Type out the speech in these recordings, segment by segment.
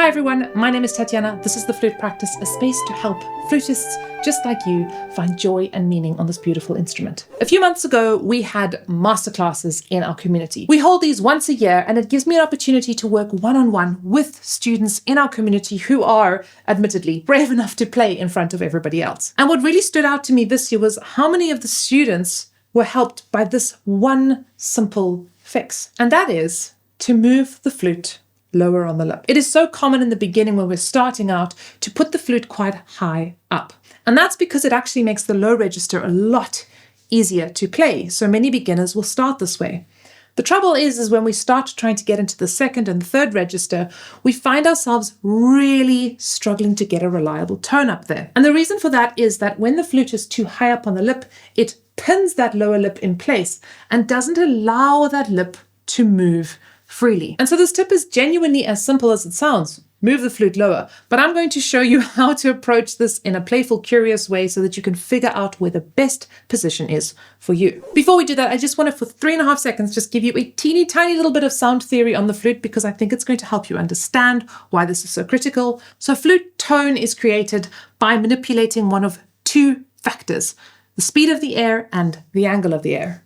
Hi everyone, my name is Tatiana. This is the Flute Practice, a space to help flutists just like you find joy and meaning on this beautiful instrument. A few months ago, we had masterclasses in our community. We hold these once a year and it gives me an opportunity to work one-on-one with students in our community who are, admittedly, brave enough to play in front of everybody else. And what really stood out to me this year was how many of the students were helped by this one simple fix. And that is to move the flute lower on the lip. It is so common in the beginning when we're starting out to put the flute quite high up. And that's because it actually makes the low register a lot easier to play. So many beginners will start this way. The trouble is when we start trying to get into the second and third register, we find ourselves really struggling to get a reliable tone up there. And the reason for that is that when the flute is too high up on the lip, it pins that lower lip in place and doesn't allow that lip to move freely. And so this tip is genuinely as simple as it sounds. Move the flute lower. But I'm going to show you how to approach this in a playful, curious way so that you can figure out where the best position is for you. Before we do that, I just want to, for 3.5 seconds, just give you a teeny tiny little bit of sound theory on the flute because I think it's going to help you understand why this is so critical. So flute tone is created by manipulating one of two factors, the speed of the air and the angle of the air.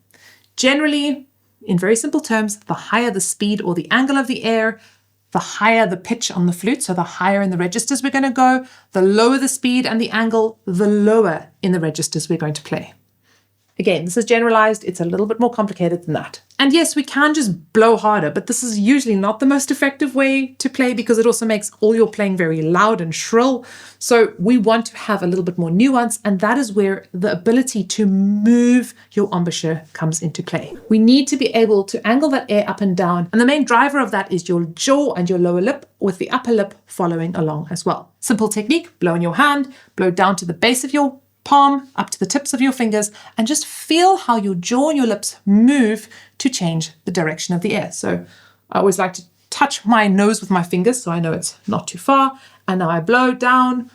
Generally, in very simple terms, the higher the speed or the angle of the air, the higher the pitch on the flute, so the higher in the registers we're going to go, the lower the speed and the angle, the lower in the registers we're going to play. Again, this is generalized. It's a little bit more complicated than that. And yes, we can just blow harder, but this is usually not the most effective way to play because it also makes all your playing very loud and shrill. So we want to have a little bit more nuance, and that is where the ability to move your embouchure comes into play. We need to be able to angle that air up and down, and the main driver of that is your jaw and your lower lip, with the upper lip following along as well. Simple technique, blow in your hand, blow down to the base of your palm up to the tips of your fingers and just feel how your jaw and your lips move to change the direction of the air. So I always like to touch my nose with my fingers so I know it's not too far. And now I blow down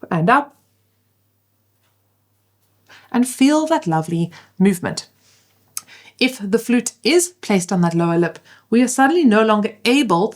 and up and feel that lovely movement. If the flute is placed on that lower lip, we are suddenly no longer able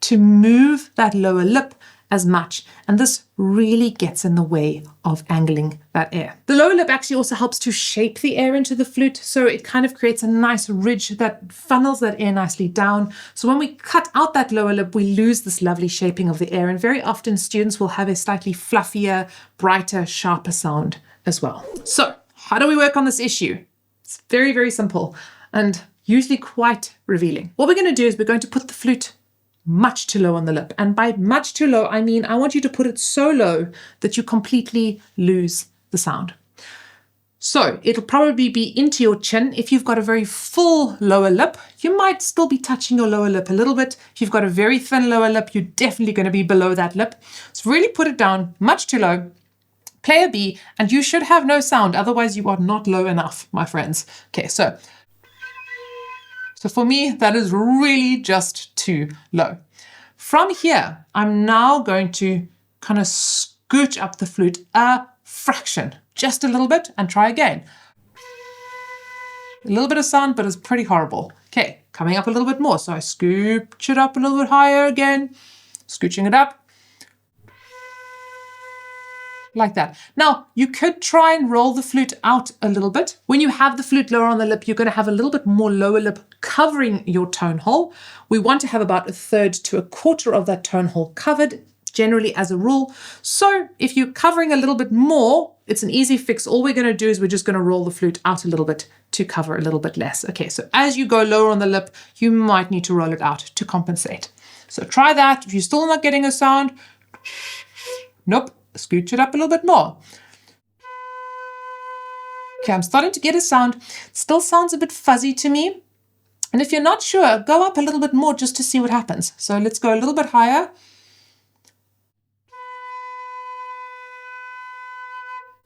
to move that lower lip as much, and this really gets in the way of angling that air. The lower lip actually also helps to shape the air into the flute, so it kind of creates a nice ridge that funnels that air nicely down. So when we cut out that lower lip, we lose this lovely shaping of the air, and very often students will have a slightly fluffier, brighter, sharper sound as well. So how do we work on this issue? It's very, very simple and usually quite revealing. What we're going to do is we're going to put the flute much too low on the lip. And by much too low, I mean I want you to put it so low that you completely lose the sound. So it'll probably be into your chin. If you've got a very full lower lip, you might still be touching your lower lip a little bit. If you've got a very thin lower lip, you're definitely going to be below that lip. So really put it down much too low. Play a B, and you should have no sound. Otherwise, you are not low enough, my friends. Okay, so for me, that is really just too low. From here, I'm now going to kind of scooch up the flute a fraction, just a little bit, and try again. A little bit of sound, but it's pretty horrible. Okay, coming up a little bit more. So I scooch it up a little bit higher again, scooching it up. Like that. Now, you could try and roll the flute out a little bit. When you have the flute lower on the lip, you're going to have a little bit more lower lip covering your tone hole. We want to have about 1/3 to 1/4 of that tone hole covered, generally as a rule. So if you're covering a little bit more, it's an easy fix. All we're going to do is we're just going to roll the flute out a little bit to cover a little bit less. Okay, so as you go lower on the lip, you might need to roll it out to compensate. So try that. If you're still not getting a sound, nope. Scooch it up a little bit more. Okay, I'm starting to get a sound. It still sounds a bit fuzzy to me. And if you're not sure, go up a little bit more just to see what happens. So let's go a little bit higher.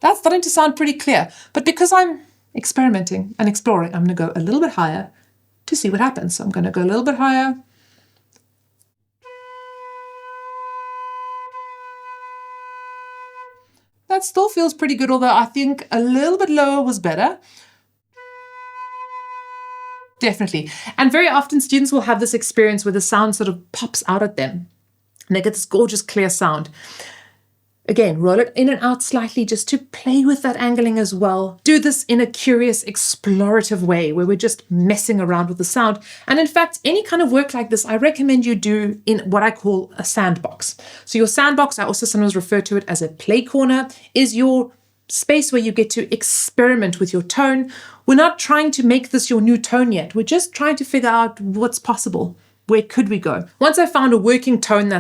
That's starting to sound pretty clear. But because I'm experimenting and exploring, I'm going to go a little bit higher to see what happens. So I'm going to go a little bit higher. That still feels pretty good, although I think a little bit lower was better. Definitely. And very often students will have this experience where the sound sort of pops out at them. And they get this gorgeous clear sound. Again, roll it in and out slightly just to play with that angling as well. Do this in a curious, explorative way where we're just messing around with the sound. And in fact, any kind of work like this, I recommend you do in what I call a sandbox. So your sandbox, I also sometimes refer to it as a play corner, is your space where you get to experiment with your tone. We're not trying to make this your new tone yet. We're just trying to figure out what's possible. Where could we go? Once I found a working tone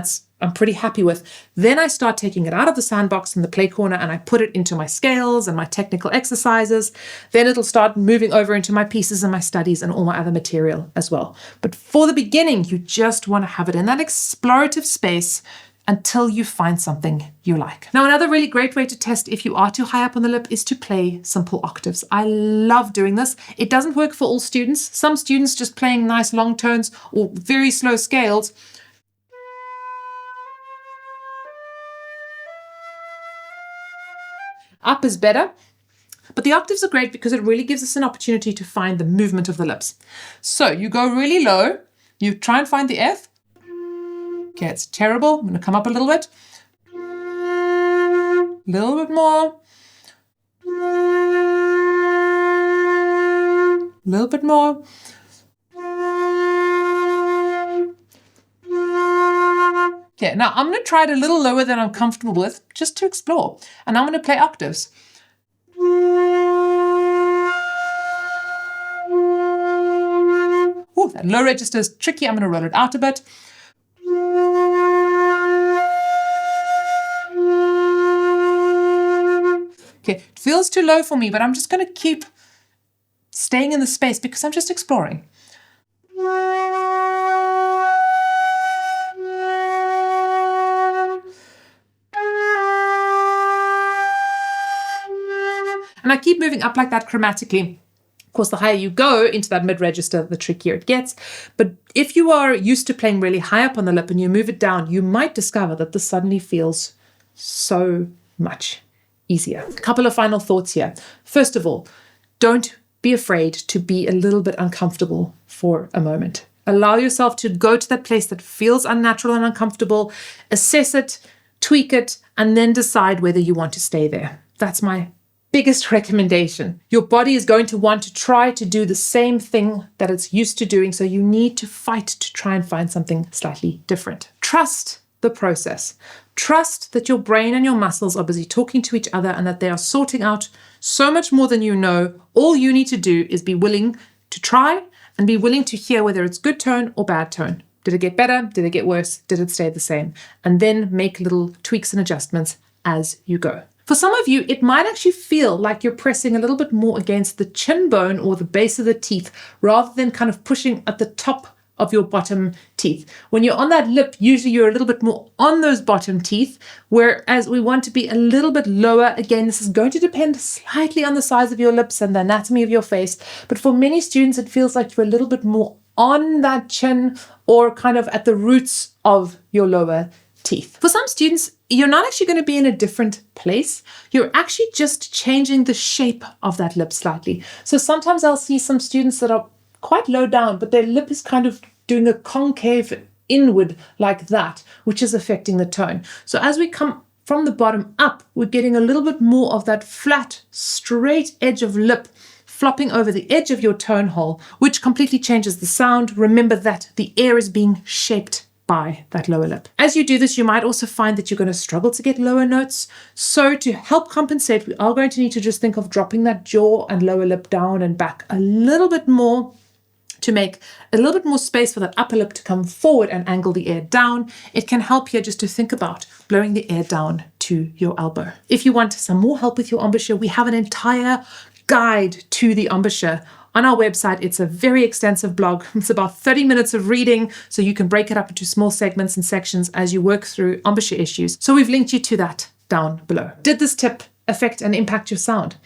I'm pretty happy with, then I start taking it out of the sandbox and the play corner and I put it into my scales and my technical exercises. Then it'll start moving over into my pieces and my studies and all my other material as well. But for the beginning, you just want to have it in that explorative space until you find something you like. Now, another really great way to test if you are too high up on the lip is to play simple octaves. I love doing this. It doesn't work for all students. Some students just playing nice long tones or very slow scales. Up is better, but the octaves are great because it really gives us an opportunity to find the movement of the lips. So you go really low, you try and find the F. Okay, it's terrible. I'm going to come up a little bit. A little bit more. A little bit more. Okay, now I'm going to try it a little lower than I'm comfortable with, just to explore. And I'm going to play octaves. Ooh, that low register is tricky. I'm going to roll it out a bit. Okay, it feels too low for me, but I'm just going to keep staying in the space because I'm just exploring. And I keep moving up like that chromatically. Of course, the higher you go into that mid register, the trickier it gets. But if you are used to playing really high up on the lip and you move it down, you might discover that this suddenly feels so much easier. A couple of final thoughts here. First of all, don't be afraid to be a little bit uncomfortable for a moment. Allow yourself to go to that place that feels unnatural and uncomfortable, assess it, tweak it, and then decide whether you want to stay there. That's my biggest recommendation. Your body is going to want to try to do the same thing that it's used to doing, so you need to fight to try and find something slightly different. Trust the process. Trust that your brain and your muscles are busy talking to each other and that they are sorting out so much more than you know. All you need to do is be willing to try and be willing to hear whether it's good tone or bad tone. Did it get better? Did it get worse? Did it stay the same? And then make little tweaks and adjustments as you go. For some of you, it might actually feel like you're pressing a little bit more against the chin bone or the base of the teeth rather than kind of pushing at the top of your bottom teeth. When you're on that lip, usually you're a little bit more on those bottom teeth, whereas we want to be a little bit lower. Again, this is going to depend slightly on the size of your lips and the anatomy of your face, but for many students, it feels like you're a little bit more on that chin or kind of at the roots of your lower teeth. For some students, you're not actually going to be in a different place. You're actually just changing the shape of that lip slightly. So sometimes I'll see some students that are quite low down, but their lip is kind of doing a concave inward like that, which is affecting the tone. So as we come from the bottom up, we're getting a little bit more of that flat, straight edge of lip flopping over the edge of your tone hole, which completely changes the sound. Remember that the air is being shaped by that lower lip. As you do this, you might also find that you're going to struggle to get lower notes. So to help compensate, we are going to need to just think of dropping that jaw and lower lip down and back a little bit more to make a little bit more space for that upper lip to come forward and angle the air down. It can help here just to think about blowing the air down to your elbow. If you want some more help with your embouchure, we have an entire guide to the embouchure on our website. It's a very extensive blog. It's about 30 minutes of reading, so you can break it up into small segments and sections as you work through embouchure issues. So we've linked you to that down below. Did this tip affect and impact your sound?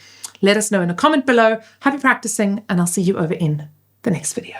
Let us know in a comment below. Happy practicing, and I'll see you over in the next video.